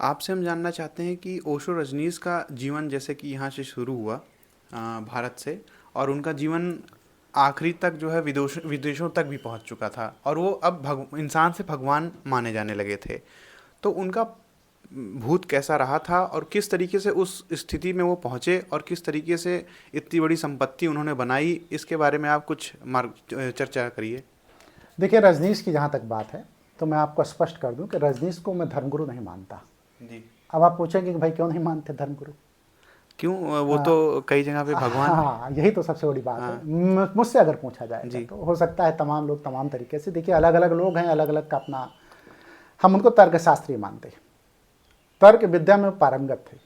आपसे हम जानना चाहते हैं कि ओशो रजनीश का जीवन जैसे कि यहाँ से शुरू हुआ भारत से, और उनका जीवन आखिरी तक जो है विदेशों तक भी पहुँच चुका था, और वो अब इंसान से भगवान माने जाने लगे थे। तो उनका भूत कैसा रहा था और किस तरीके से उस स्थिति में वो पहुँचे और किस तरीके से इतनी बड़ी संपत्ति उन्होंने बनाई, इसके बारे में आप कुछ मार्ग चर्चा करिए। देखिए, रजनीश की जहाँ तक बात है तो मैं आपको स्पष्ट कर दूं कि रजनीश को मैं धर्मगुरु नहीं मानता। जी। अब आप पूछेंगे कि भाई क्यों नहीं मानते धर्मगुरु? क्यों? वो तो कई जगह पे भगवान है। हाँ, यही तो सबसे बड़ी बात हाँ। है। मुझसे अगर पूछा जाएगा जी। तो हो सकता है तमाम लोग तमाम तरीके से, देखिए अलग अलग लोग हैं, अलग अलग का अपना, हम उनको तर्कशास्त्री मानते हैं। तर्क विद्या में पारंगत थे,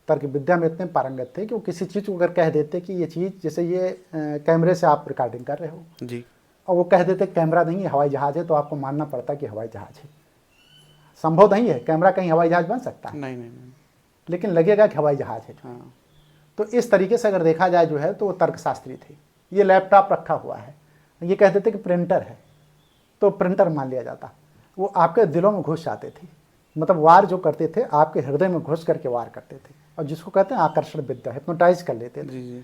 तर्क विद्या में इतने पारंगत थे कि वो किसी चीज़ को अगर कह देते कि ये चीज़, जैसे ये कैमरे से आप रिकॉर्डिंग कर रहे हो जी। और वो कह देते कैमरा नहीं है हवाई जहाज़ है, तो आपको मानना पड़ता कि हवाई जहाज़ है। संभव नहीं है कैमरा कहीं हवाई जहाज़ बन सकता है, नहीं नहीं नहीं। लेकिन लगेगा कि हवाई जहाज़ है। हाँ। तो इस तरीके से अगर देखा जाए जो है तो वो तर्कशास्त्री थे। ये लैपटॉप रखा हुआ है, ये कह देते कि प्रिंटर है, तो प्रिंटर मान लिया जाता। वो आपके दिलों में घुस जाते थे, मतलब वार जो करते थे आपके हृदय में घुस करके वार करते थे, और जिसको कहते हैं आकर्षण विद्या, हिप्नोटाइज कर लेते थे। जी जी।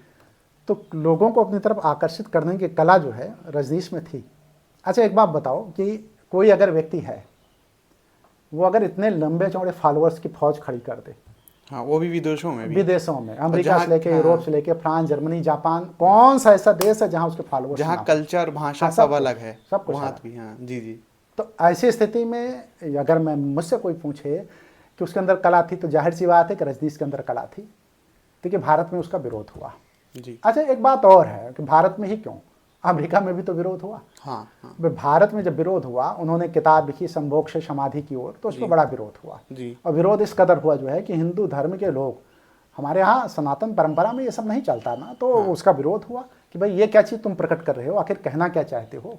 तो लोगों को अपनी तरफ आकर्षित करने की कला जो है रजनीश में थी। अच्छा, एक बात बताओ कि कोई अगर व्यक्ति है, वो अगर इतने लंबे चौड़े फॉलोअर्स की फौज खड़ी कर दे, हाँ, वो भी विदेशों में भी। विदेशों में, अमेरिका से लेके हाँ, यूरोप से लेके फ्रांस, जर्मनी, जापान, कौन सा ऐसा देश है जहां उसके फॉलोअर्स ना जहाँ हो? कल्चर भाषा हाँ, सब अलग है, सब कुछ वहाँ अलग। भी। हाँ जी जी। तो ऐसी स्थिति में अगर मैं मुझसे कोई पूछे कि उसके अंदर कला थी, तो जाहिर सी बात है कि रजनीश के अंदर कला थी। देखिए, भारत में उसका विरोध हुआ। जी। अच्छा, एक बात और है कि भारत में ही क्यों, अमेरिका में भी तो विरोध हुआ। हाँ हाँ। भारत में जब विरोध हुआ, उन्होंने किताब लिखी संभोग से समाधि की ओर, तो उसमें जी। बड़ा विरोध हुआ। जी। और विरोध इस कदर हुआ जो है कि हिंदू धर्म के लोग, हमारे यहाँ सनातन परंपरा में ये सब नहीं चलता ना, तो हाँ। उसका विरोध हुआ कि भाई ये क्या चीज़ तुम प्रकट कर रहे हो, आखिर कहना क्या चाहते हो।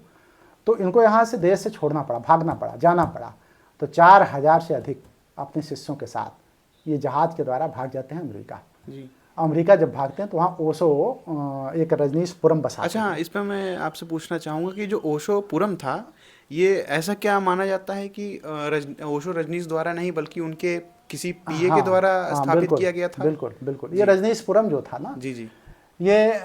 तो इनको यहाँ से देश से छोड़ना पड़ा, भागना पड़ा, जाना पड़ा। तो 4000 से अधिक अपने शिष्यों के साथ ये जहाज के द्वारा भाग जाते हैं अमेरिका। जी। अमेरिका जब भागते हैं तो वहाँ ओशो एक रजनीशपुरम बसाते अच्छा, हैं। इस पर मैं आपसे पूछना चाहूँगा कि जो ओशोपुरम था, ये ऐसा क्या माना जाता है कि ओशो रजनीश द्वारा नहीं बल्कि उनके किसी पीए के हाँ द्वारा हाँ, स्थापित बिल्कुल किया गया था? बिल्कुल बिल्कुल। ये जी। रजनीशपुरम जो था ना, जी जी। ये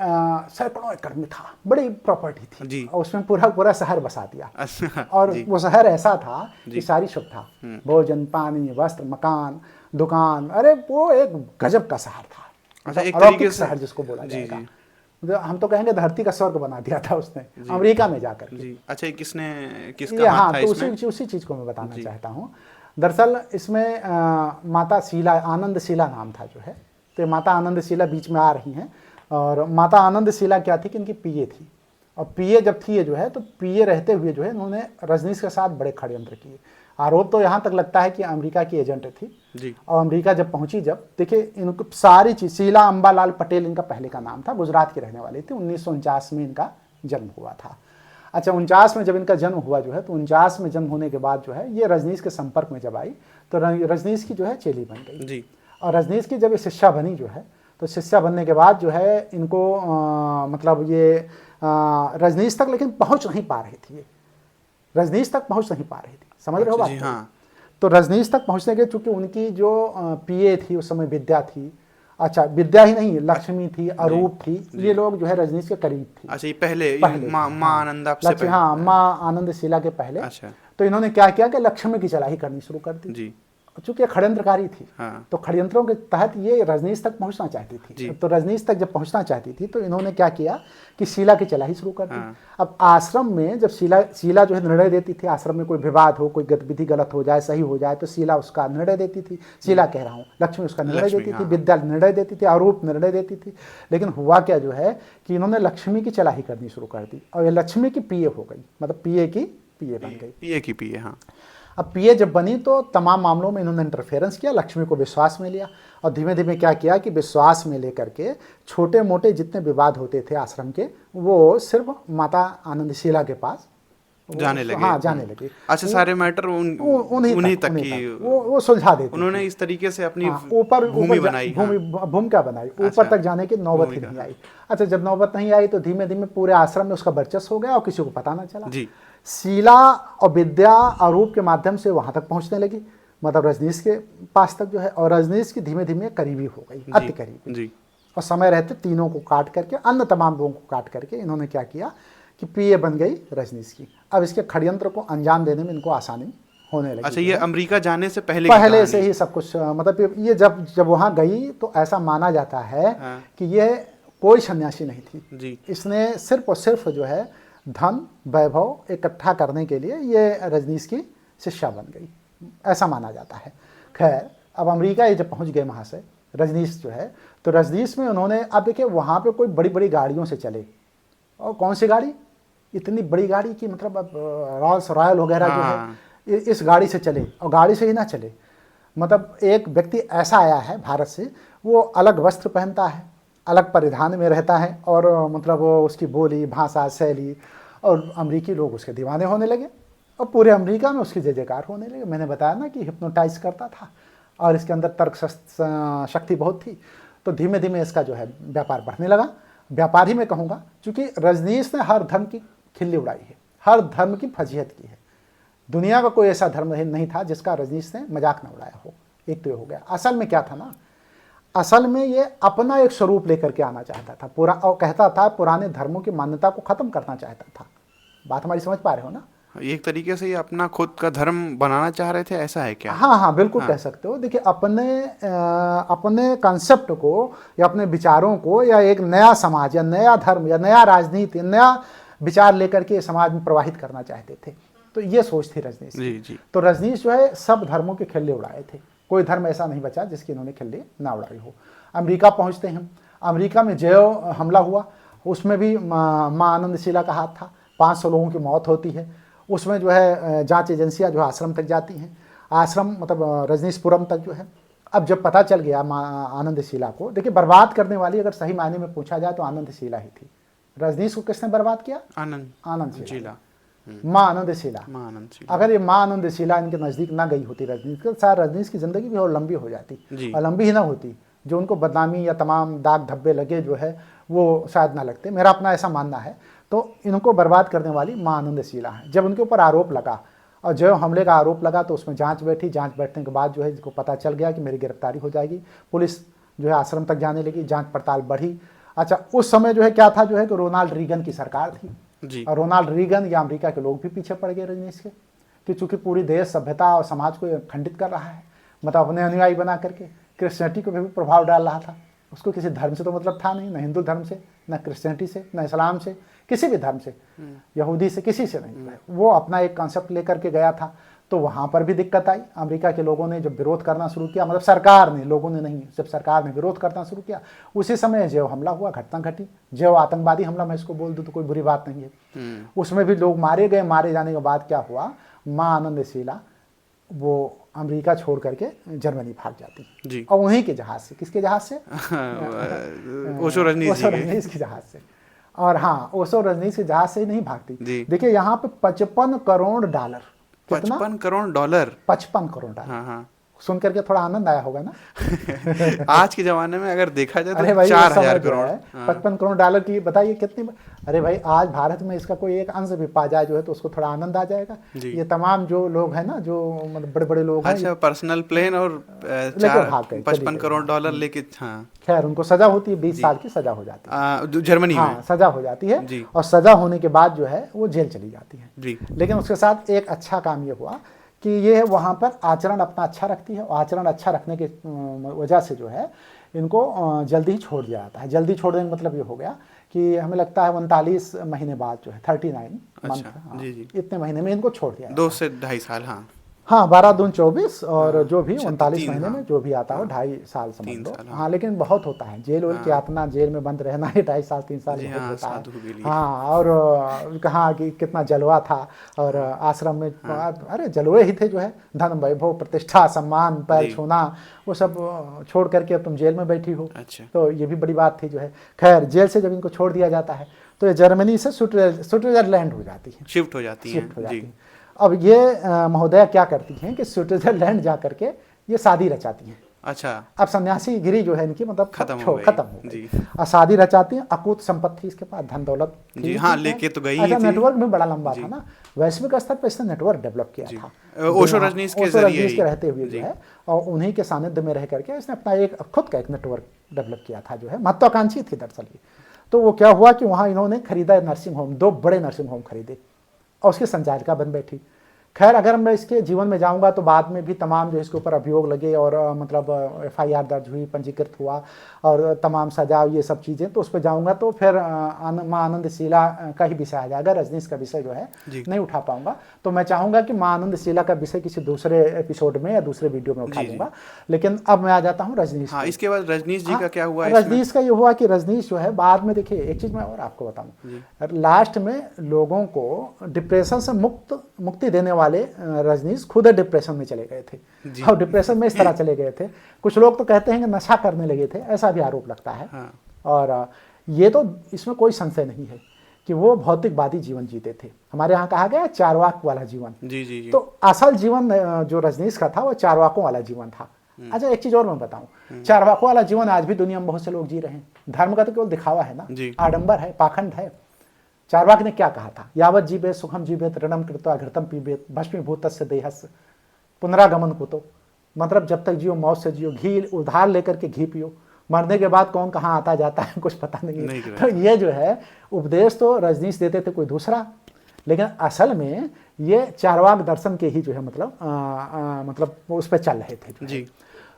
सैकड़ों एकड़ में था, बड़ी प्रॉपर्टी थी, जी। और उसमें पूरा पूरा शहर बसा दिया। अच्छा। और जी वो शहर ऐसा था जी। कि सारी सुविधा, भोजन, पानी, वस्त्र, मकान, दुकान, अरे वो एक गजब का शहर था। अच्छा, एक अलौकिक तरीके से। शहर जिसको बोला जी जाएगा। जी हम तो कहेंगे धरती का स्वर्ग बना दिया था उसने, जी अमेरिका में जाकर के। जी। अच्छा, ये किसका ये हाथ हाँ, था तो इसमें? उसी चीज़ को मैं बताना जी। चाहता हूँ। दरअसल इसमें माता शीला, आनंद शीला नाम था जो है, तो माता आनंद शीला बीच में आ रही हैं। और माता आनंद शीला क्या थी कि इनकी पीए थी, और पीए जब थी ये जो है, तो पीए रहते हुए जो है इन्होंने रजनीश के साथ बड़े षड्यंत्र किए। आरोप तो यहाँ तक लगता है कि अमेरिका की एजेंट थी। जी। और अमेरिका जब पहुंची, जब देखिए इनको सारी चीज़, शीला अंबालाल पटेल इनका पहले का नाम था, गुजरात की रहने वाली थी, 1949 में इनका जन्म हुआ था। अच्छा, 49 में जब इनका जन्म हुआ जो है, तो 49 में जन्म होने के बाद जो है ये रजनीश के संपर्क में जब आई, तो रजनीश की जो है चेली बन गई। जी। और रजनीश की जब ये शिष्या बनी जो है, तो शिष्या बनने के बाद जो है इनको मतलब ये रजनीश तक लेकिन पहुंच नहीं पा रही थी, ये रजनीश तक पहुंच नहीं पा रही थी, समझ रहे हो बात? जी हाँ। तो रजनीश तक पहुंचने के, चूंकि उनकी जो पीए थी उस समय विद्या थी, अच्छा विद्या ही नहीं, लक्ष्मी थी, अरूप थी, ये लोग जो है रजनीश के करीब थी। अच्छा, ये पहले पहले माँ हाँ, माँ आनंदा से लक्ष्मी, पहले? हाँ, माँ आनंद शीला के पहले। अच्छा। तो इन्होंने क्या किया कि लक्ष्मी की चलाही करनी शुरू कर दी। जी। चूंकि षड्यंत्रकारी थी, हाँ। तो षड्यंत्रों के तहत ये रजनीश तक पहुंचना चाहती जी। थी। तो रजनीश तक जब पहुंचना चाहती थी, तो इन्होंने क्या किया कि शीला की चलाही शुरू कर दी। हाँ। अब आश्रम में जब शीला जो है निर्णय देती थी, आश्रम में कोई विवाद हो, कोई गतिविधि गलत हो जाए, सही हो जाए, तो शीला उसका निर्णय देती थी। शीला कह रहा हूँ, लक्ष्मी उसका निर्णय देती थी, हाँ। विद्या निर्णय देती थी, आरूप निर्णय देती थी। लेकिन हुआ क्या जो है कि इन्होंने लक्ष्मी की चलाही करनी शुरू कर दी, और ये लक्ष्मी की पीए हो गई, मतलब पीए की पीए बन गई। पीए की पीए, हाँ। अब पीए जब बनी तो तमाम मामलों में इन्होंने इंटरफेरेंस किया, लक्ष्मी को विश्वास में लिया, और धीमे धीमे क्या किया कि विश्वास में लेकर के छोटे मोटे जितने विवाद होते थे आश्रम के, वो सिर्फ माता आनंदशीला के पास जाने लगे। हाँ, जाने लगे। अच्छा, सारे मैटर उन्हीं तक की वो सुलझा देते। उन्होंने इस तरीके से अपनी ऊपर भूमि बनाई। भूमिका बनाई, ऊपर तक जाने की नौबत ही नहीं आई। अच्छा, जब नौबत नहीं आई तो धीमे धीमे पूरे आश्रम में उसका वर्चस्व हो गया और किसी को पता ना चला। जी। शीला और विद्या और रूप के माध्यम से वहां तक पहुंचने लगी। मतलब रजनीश के पास तक जो है, और रजनीश की धीमे धीमे करीबी हो गई, अति करीबी। जी और समय रहते तीनों को काट करके, अन्य तमाम लोगों को काट करके इन्होंने क्या किया कि पीए बन गई रजनीश की। अब इसके षड्यंत्र को अंजाम देने में इनको आसानी होने लगी। अच्छा, ये अमेरिका जाने से पहले की पहले से कहानी? ही सब कुछ, मतलब ये जब वहाँ गई तो ऐसा माना जाता है हाँ। कि ये कोई सन्यासी नहीं थी। जी इसने सिर्फ और सिर्फ जो है धन वैभव इकट्ठा करने के लिए ये रजनीश की शिष्या बन गई, ऐसा माना जाता है। खैर, अब अमेरिका ये जब पहुंच गए वहाँ से रजनीश जो है, तो रजनीश में उन्होंने, अब देखिए वहाँ पे कोई बड़ी बड़ी गाड़ियों से चले, और कौन सी गाड़ी, इतनी बड़ी गाड़ी की मतलब अब रॉल्स रॉयल वगैरह जो हाँ। है इस गाड़ी से चले, और गाड़ी से ही ना चले, मतलब एक व्यक्ति ऐसा आया है भारत से, वो अलग वस्त्र पहनता है, अलग परिधान में रहता है, और मतलब वो उसकी बोली भाषा शैली, और अमेरिकी लोग उसके दीवाने होने लगे, और पूरे अमेरिका में उसकी जय जयकार होने लगे। मैंने बताया ना कि हिप्नोटाइज करता था, और इसके अंदर तर्क शक्ति बहुत थी। तो धीमे धीमे इसका जो है व्यापार बढ़ने लगा। व्यापार ही मैं कहूँगा, क्योंकि रजनीश ने हर धर्म की खिल्ली उड़ाई है, हर धर्म की फजीहत की है। दुनिया का कोई ऐसा धर्म नहीं था जिसका रजनीश ने मजाक न उड़ाया हो। एक तो ये हो गया। असल में क्या था ना, असल में ये अपना एक स्वरूप लेकर के आना चाहता था पूरा, और कहता था पुराने धर्मों की मान्यता को खत्म करना चाहता था। बात हमारी समझ पा रहे हो ना? एक तरीके से ये अपना खुद का धर्म बनाना चाह रहे थे, ऐसा है क्या? हाँ हाँ, बिल्कुल कह सकते हो। देखिए, अपने कंसेप्ट को या अपने विचारों को, या एक नया समाज या नया धर्म या नया राजनीति, नया विचार लेकर के समाज में प्रवाहित करना चाहते थे। तो ये सोच थी रजनीश की। जी। तो रजनीश जो है सब धर्मों के खिल्ले उड़ाए थे, कोई धर्म ऐसा नहीं बचा जिसकी इन्होंने खिल्ले ना उड़ाई हो। अमेरिका पहुंचते हैं, अमेरिका में जो हमला हुआ उसमें भी माँ आनंदशिला का हाथ था। 500 लोगों की मौत होती है। उसमें जो है जांच एजेंसियां जो आश्रम तक जाती हैं, आश्रम मतलब रजनीशपुरम तक जो है। अब जब पता चल गया माँ आनंदशिला को, देखिए बर्बाद करने वाली अगर सही मायने में पूछा जाए तो आनंदशिला ही थी। रजनीश को किसने बर्बाद किया? आनंदशिला, माँ आनंदशिला। माँ आनंदशिला। अगर ये माँ आनंदशिला इनके नज़दीक ना गई होती रजनीश, तो शायद रजनीश की ज़िंदगी भी और लंबी हो जाती, और लंबी ही ना होती, जो उनको बदनामी या तमाम दाग धब्बे लगे जो है वो शायद ना लगते। मेरा अपना ऐसा मानना है। तो इनको बर्बाद करने वाली माँ आनंदशिला है। जब उनके ऊपर आरोप लगा, और जो हमले का आरोप लगा, तो उसमें जांच बैठी। जांच बैठने के बाद जो है इसको पता चल गया कि मेरी गिरफ्तारी हो जाएगी। पुलिस जो है आश्रम तक जाने लगी, जांच पड़ताल बढ़ी। अच्छा, उस समय जो है क्या था, जो है कि रोनाल्ड रीगन की सरकार थी जी। और रोनाल्ड रीगन या अमेरिका के लोग भी पीछे पड़ गए रजनीश के, कि चूंकि पूरी देश सभ्यता और समाज को खंडित कर रहा है, मतलब अपने अनुयायी बना करके क्रिश्चियनिटी को भी प्रभाव डाल रहा था। उसको किसी धर्म से तो मतलब था नहीं, न हिंदू धर्म से, न क्रिश्चियनिटी से, न इस्लाम से, किसी भी धर्म से, यहूदी से, किसी से नहीं। वो अपना एक कॉन्सेप्ट लेकर के गया था। तो वहाँ पर भी दिक्कत आई। अमेरिका के लोगों ने जब विरोध करना शुरू किया, मतलब सरकार ने, लोगों ने नहीं, जब सरकार ने विरोध करना शुरू किया, उसी समय जो हमला हुआ, घटना घटी। जो आतंकवादी हमला मैं इसको बोल दूँ तो कोई बुरी बात नहीं है। उसमें भी लोग मारे गए। मारे जाने के बाद क्या हुआ, माँ आनंदशिला वो अमेरिका छोड़ करके जर्मनी भाग जाती जी। और वहीं के जहाज से, किसके जहाज से? ओशो रजनीश के जहाज से। और हाँ, ओशो रजनीश के जहाज से ही नहीं भागती। जी। देखिए यहाँ पे 55 करोड़ डॉलर, कितना? 55 करोड़ डॉलर। 55 करोड़ डॉलर। हाँ। सुन करके थोड़ा आनंद आया होगा ना? आज के जमाने में अगर देखा जाए तो भाई 4000 करोड़। 55 करोड़ डॉलर की बताइए कितनी। अरे भाई, आज भारत में इसका कोई एक अंश भी पा जाए जो है तो उसको थोड़ा आनंद आ जाएगा। ये तमाम जो लोग हैं ना, जो मतलब बड़े बड़े लोग हैं, अच्छा, पर्सनल प्लेन और 55 करोड़ डॉलर लेके। हाँ, खैर उनको सजा होती है, 20 साल की सजा हो जाती है जर्मनी में। सजा हो जाती है जी। और सजा होने के बाद जो है वो जेल चली जाती है जी। लेकिन उसके साथ एक अच्छा काम ये हुआ कि ये वहाँ पर आचरण अपना अच्छा रखती है, और आचरण अच्छा रखने के वजह से जो है इनको जल्दी ही छोड़ दिया जाता है। जल्दी छोड़ने का मतलब ये हो गया कि हमें लगता है 39 महीने बाद जो है 39 मंथ, जी। इतने महीने में इनको छोड़ दिया 2 से 2.5 साल। हाँ, 12 दून 24 और जो भी 39 महीने में जो भी आता हो, 2.5 साल समझ लो। हाँ, लेकिन बहुत होता है जेल वेल की यातना, जेल में बंद रहना है 2.5 साल 3 साल बहुत होता है। हाँ, और कहाँ कि कितना जलवा था, और आश्रम में अरे जलवे ही थे जो है, धन वैभव प्रतिष्ठा सम्मान पैर छूना, वो सब छोड़ करके अब तुम जेल में बैठी हो। तो ये भी बड़ी बात थी जो है। खैर, जेल से जब इनको छोड़ दिया जाता है तो ये जर्मनी से स्विट्जरलैंड हो जाती है, शिफ्ट हो जाती है। अब ये महोदया क्या करती हैं कि स्विट्जरलैंड जा करके ये शादी रचाती हैं। अच्छा। अब सन्यासी गिरी जो है इनकी मतलब खत्म हो गई। खत्म हो गई। जी। और शादी रचाती हैं, अकूत संपत्ति इसके पास, धन दौलत थी जी इसके हाँ, पास। लेके तो गई ही अच्छा, थी। नेटवर्क भी बड़ा लंबा जी। था ना, वैश्विक स्तर पर इसने नेटवर्क डेवलप किया जी। था। ओशो हाँ, रजनीश के ओशो जरिए रजनीश ही। के रहते हुए जो जी। है, और उन्हीं के सानिध्य में रह करके इसने अपना एक खुद का एक नेटवर्क डेवलप किया था, जो है महत्वाकांक्षी थी दरअसल ये। तो वो क्या हुआ कि वहाँ इन्होंने खरीदा नर्सिंग होम, 2 बड़े नर्सिंग होम खरीदे और उसकी संचालिका बन बैठी। खैर अगर मैं इसके जीवन में जाऊंगा तो बाद में भी तमाम जो इसके ऊपर अभियोग लगे और मतलब FIR दर्ज हुई, पंजीकृत हुआ और तमाम सजा, ये सब चीज़ें, तो उस पर जाऊंगा तो फिर माँ आनंदशीला का ही विषय आ जाएगा, रजनीश का विषय जो है जी। नहीं उठा पाऊंगा। तो मैं चाहूंगा कि माँ आनंदशीला का विषय किसी दूसरे एपिसोड में या दूसरे वीडियो में उठा जी, जी। लूंगा। लेकिन अब मैं आ जाता हूँ रजनीश हाँ, पे। इसके बाद रजनीश जी हाँ, का क्या हुआ इसमें? रजनीश का ये हुआ कि रजनीश जो है बाद में, देखिए एक चीज मैं और आपको बताऊं, लास्ट में लोगों को डिप्रेशन से मुक्ति देने वाले रजनीश खुद डिप्रेशन में चले गए थे। जी। और डिप्रेशन में इस तरह चले गए थे, कुछ लोग तो कहते हैं कि नशा करने लगे थे, ऐसा भी आरोप लगता है। हाँ। और ये तो इसमें कोई संशय नहीं है कि वो भौतिकवादी जीवन जीते थे, हमारे यहाँ कहा गया चारवाक वाला जीवन। जी जी जी। तो असल जीवन जो रजनीश का था वो चारवाकों वाला जीवन था। अच्छा, एक चीज और मैं बताऊं, चारवाकों वाला जीवन आज भी दुनिया में बहुत से लोग जी रहे हैं। धर्म का तो केवल दिखावा है ना, जी। आडंबर है, पाखंड है। चारवाक ने क्या कहा था, यावत जीवे सुखम जीवेत ऋणम कृत्वा घृतम पीबेत भस्मीभूतस्य देहस्य पुनरागमन कुतो। मतलब जब तक जियो मौत से जियो, घी उधार लेकर के घी पियो, मरने के बाद कौन कहाँ आता जाता है कुछ पता नहीं है। तो ये जो है उपदेश तो रजनीश देते थे कोई दूसरा, लेकिन असल में ये चारवाक दर्शन के ही जो है मतलब उस पर चल रहे थे जी।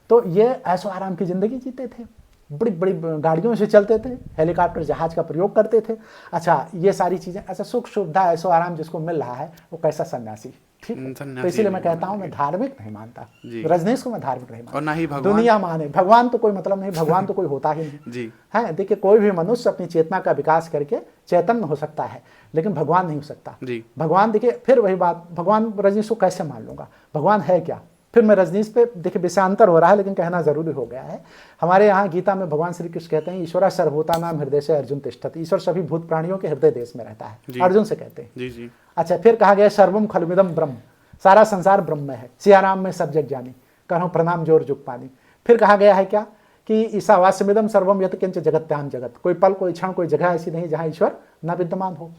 तो ये ऐशो आराम की जिंदगी जीते थे, बड़ी बड़ी गाड़ियों से चलते थे, हेलीकॉप्टर जहाज का प्रयोग करते थे। अच्छा, ये सारी चीजें, ऐसा सुख सुविधा ऐशो आराम जिसको मिल रहा है वो कैसा सन्यासी, ठीक है। तो इसीलिए मैं कहता हूँ मैं धार्मिक नहीं मानता, रजनीश को मैं धार्मिक नहीं मानता, और ना ही भगवान। दुनिया माने भगवान तो कोई मतलब नहीं, भगवान तो कोई होता ही नहीं। जी। है, देखिए कोई भी मनुष्य अपनी चेतना का विकास करके चैतन्य हो सकता है, लेकिन भगवान नहीं हो सकता। जी। भगवान, देखिए फिर वही बात, भगवान रजनीश को कैसे मान लूंगा, भगवान है क्या। फिर मैं रजनीश पे, देखिए विषयांतर हो रहा है लेकिन कहना जरूरी हो गया है। हमारे यहाँ गीता में भगवान श्री कृष्ण कहते हैं ईश्वरा सर्वभूता नाम हृदय से अर्जुन तिष्ठति, ईश्वर सभी भूत प्राणियों के हृदय देश में रहता है, अर्जुन से कहते हैं। जी जी। अच्छा, फिर कहा गया सर्वम खलुमिदम ब्रह्म, सारा संसार ब्रह्म में है, सियाराम में सब जग जानी, करो प्रणाम जोर जुग पानी। फिर कहा गया है क्या कि ईशावास्यमिदम सर्वम यत् किंच जगत्याम जगत, कोई पल कोई क्षण कोई जगह ऐसी नहीं जहाँ ईश्वर न विद्यमान हो।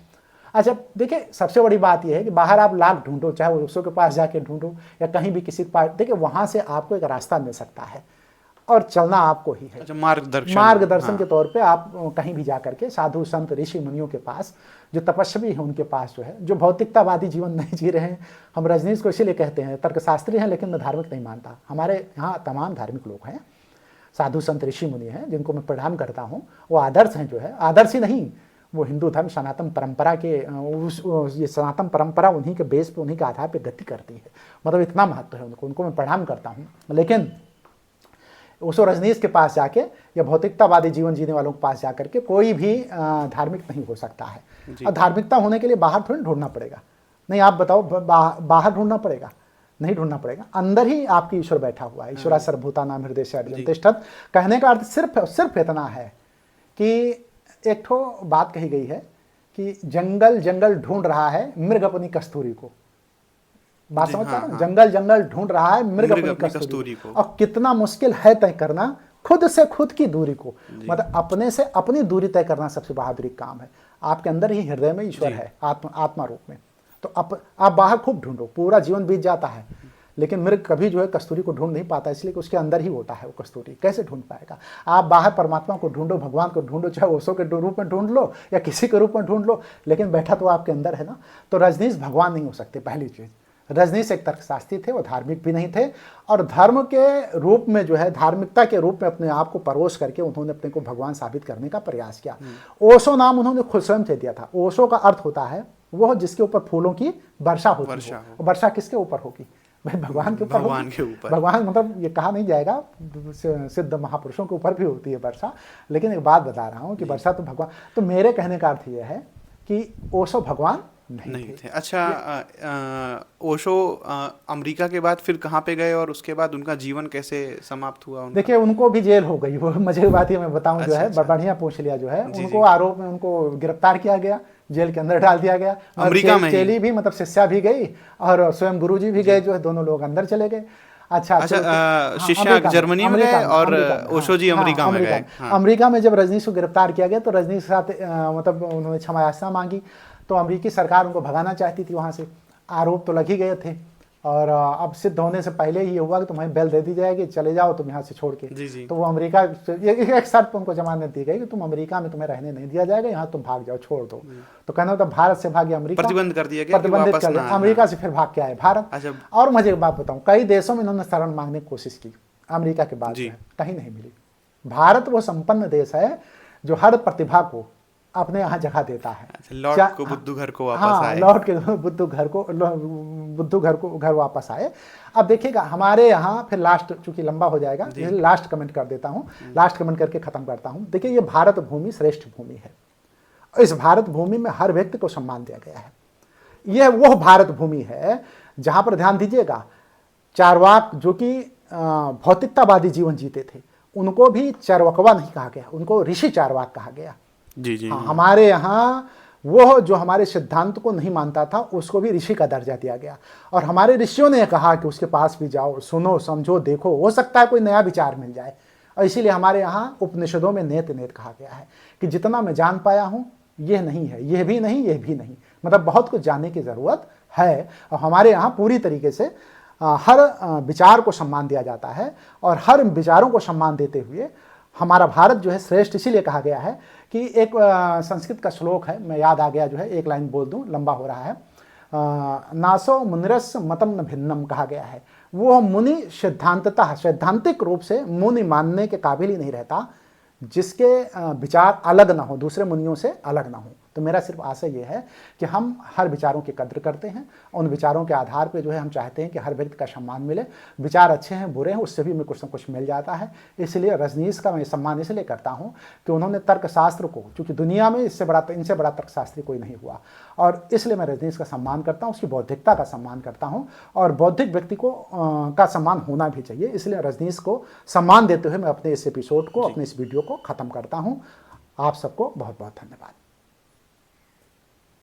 अच्छा, देखिए सबसे बड़ी बात यह है कि बाहर आप लाख ढूंढो, चाहे वो उसके के पास जाके ढूंढो या कहीं भी किसी के पास, देखिए वहां से आपको एक रास्ता मिल सकता है और चलना आपको ही है। अच्छा, मार्गदर्शन। हाँ। के तौर पे आप कहीं भी जा करके साधु संत ऋषि मुनियों के पास, जो तपस्वी हैं उनके पास जो है, जो भौतिकतावादी जीवन नहीं जी रहे हैं। हम रजनीश को इसीलिए कहते हैं तर्कशास्त्री हैं लेकिन मैं धार्मिक नहीं मानता। हमारे यहाँ तमाम धार्मिक लोग हैं, साधु संत ऋषि मुनि हैं जिनको मैं प्रणाम करता हूँ, वो आदर्श हैं, जो है आदर्श ही नहीं, वो हिंदू धर्म सनातन परंपरा के ये सनातन परंपरा उन्हीं के बेस पे, उन्हीं के आधार पे गति करती है, मतलब इतना महत्व है उनको, उनको मैं प्रणाम करता हूँ। लेकिन उसो रजनीश के पास जाके या भौतिकतावादी जीवन जीने वालों के पास जाकर के कोई भी धार्मिक नहीं हो सकता है। और धार्मिकता होने के लिए बाहर थोड़ी ढूंढना पड़ेगा, नहीं आप बताओ, बाहर ढूंढना पड़ेगा? नहीं ढूंढना पड़ेगा, अंदर ही आपकी ईश्वर बैठा हुआ है। ईश्वरा सर्वभूता नाम हृदय से अर्जुन तिष्ठत, कहने का अर्थ सिर्फ इतना है कि एक ठो बात कही गई है कि जंगल जंगल ढूंढ रहा है मृग अपनी कस्तूरी को, बात समझ पा रहे हैं? जंगल जंगल ढूंढ रहा है मृग अपनी कस्तूरी को, और कितना मुश्किल है तय करना खुद से खुद की दूरी को, मतलब अपने से अपनी दूरी तय करना सबसे बहादुरी काम है। आपके अंदर ही हृदय में ईश्वर है, आत्मा रूप में। तो आप बाहर खूब ढूंढो, पूरा जीवन बीत जाता है, लेकिन मृग कभी जो है कस्तूरी को ढूंढ नहीं पाता, इसलिए कि उसके अंदर ही होता है वो कस्तूरी, कैसे ढूंढ पाएगा? आप बाहर परमात्मा को ढूंढो, भगवान को ढूंढो, चाहे ओशो के रूप में ढूंढ लो या किसी के रूप में ढूंढ लो, लेकिन बैठा तो आपके अंदर है ना। तो रजनीश भगवान नहीं हो सकते, पहली चीज। रजनीश एक तर्कशास्त्री थे, वो धार्मिक भी नहीं थे, और धर्म के रूप में जो है, धार्मिकता के रूप में अपने आप को परोस करके उन्होंने अपने को भगवान साबित करने का प्रयास किया। ओशो नाम उन्होंने खुद स्वयं से दिया था। ओशो का अर्थ होता है वो जिसके ऊपर फूलों की वर्षा होती है। वर्षा किसके ऊपर होगी भाई? भगवान के ऊपर, भगवान के ऊपर। भगवान मतलब ये कहा नहीं जाएगा, सिद्ध महापुरुषों के ऊपर भी होती है वर्षा, लेकिन एक बात बता रहा हूँ कि वर्षा तो भगवान। तो मेरे कहने का अर्थ यह है कि ओशो भगवान नहीं थे। अच्छा, ओशो अमेरिका के बाद फिर कहाँ पे गए और उसके बाद उनका जीवन कैसे समाप्त हुआ? देखिए उनको भी जेल हो गई, वो मजे की बात ही मैं बताऊं। जो है बढ़िया पूछ लिया, जो है उनको आरोप में उनको गिरफ्तार किया गया, जेल के अंदर डाल दिया गया। अमेरिका में चेली भी, मतलब शिष्या भी गई और स्वयं गुरुजी भी गए, जो है दोनों लोग अंदर चले गए। अच्छा अच्छा, चलो, हाँ, शिष्याक अमेरिका जर्मनी में अमेरिका गए और अमेरिका में, ओशो जी हाँ, अमेरिका में अमेरिका गए। में। हाँ। अमेरिका में जब रजनीश को गिरफ्तार किया गया तो रजनीश के साथ मतलब उन्होंने क्षमा याचना मांगी, तो अमेरिकी सरकार उनको भगाना चाहती थी वहाँ से, आरोप तो लग ही गए थे, और अब सिद्ध होने से पहले ही ये हुआ कि तुम्हें बेल दे दी जाएगी, चले जाओ तुम यहाँ से छोड़ के। जी जी। तो वो अमेरिका, एक शर्त पर उनको जमानत दी गई कि तुम अमेरिका में तुम्हें रहने नहीं दिया जाएगा, यहाँ तुम भाग जाओ, छोड़ दो। तो कहना मतलब भारत से भागे अमेरिका, प्रतिबंध कर दिया गया कि प्रतिबंधित वापस कर ना दिया, आए। अमेरिका से फिर भाग के आए भारत। अच्छा। और मुझे एक बात बताऊं, कई देशों में इन्होंने शरण मांगने की कोशिश की अमेरिका के बाद, जी। जो है कहीं नहीं मिली। भारत वो संपन्न देश है जो हर प्रतिभा को अपने यहाँ जगह देता है। अच्छा, लौट को बुद्धू घर को वापस हाँ, आए। लौट के बुद्धू घर को घर वापस आए। अब देखिएगा हमारे यहाँ फिर लास्ट, चूंकि लंबा हो जाएगा इसलिए लास्ट कमेंट कर देता हूँ, लास्ट कमेंट करके खत्म करता हूँ। देखिए ये भारत भूमि श्रेष्ठ भूमि है, इस भारत भूमि में हर व्यक्ति को सम्मान दिया गया है। यह वो भारत भूमि है जहाँ पर ध्यान दीजिएगा, चारवाक जो कि भौतिकतावादी जीवन जीते थे उनको भी चारवाकवा नहीं कहा गया, उनको ऋषि चारवाक कहा गया। जी जी। हाँ, हमारे यहाँ वो जो हमारे सिद्धांत को नहीं मानता था उसको भी ऋषि का दर्जा दिया गया, और हमारे ऋषियों ने कहा कि उसके पास भी जाओ, सुनो समझो देखो, हो सकता है कोई नया विचार मिल जाए। और इसीलिए हमारे यहाँ उपनिषदों में नेत नेत कहा गया है कि जितना मैं जान पाया हूँ यह नहीं है, यह भी नहीं, यह भी नहीं, मतलब बहुत कुछ जानने की ज़रूरत है। और हमारे यहाँ पूरी तरीके से हर विचार को सम्मान दिया जाता है, और हर विचारों को सम्मान देते हुए हमारा भारत जो है श्रेष्ठ इसीलिए कहा गया है कि एक संस्कृत का श्लोक है, मैं याद आ गया जो है, एक लाइन बोल दूं, लंबा हो रहा है। नासो मुनिरस मतम न भिन्नम कहा गया है, वो मुनि सिद्धांततः सैद्धांतिक रूप से मुनि मानने के काबिल ही नहीं रहता जिसके विचार अलग ना हो, दूसरे मुनियों से अलग ना हो। तो मेरा सिर्फ आशा ये है कि हम हर विचारों की कद्र करते हैं, उन विचारों के आधार पे जो है हम चाहते हैं कि हर व्यक्ति का सम्मान मिले। विचार अच्छे हैं बुरे हैं उससे भी हमें कुछ ना कुछ मिल जाता है। इसलिए रजनीश का मैं सम्मान इसलिए करता हूँ कि उन्होंने तर्कशास्त्र को, चूँकि इनसे बड़ा तर्कशास्त्री कोई नहीं हुआ, और इसलिए मैं रजनीश का सम्मान करता हूँ, उसकी बौद्धिकता का सम्मान करता हूँ, और बौद्धिक व्यक्ति को का सम्मान होना भी चाहिए। इसलिए रजनीश को सम्मान देते हुए मैं अपने इस एपिसोड को, अपने इस वीडियो को ख़त्म करता हूँ। आप सबको बहुत बहुत धन्यवाद।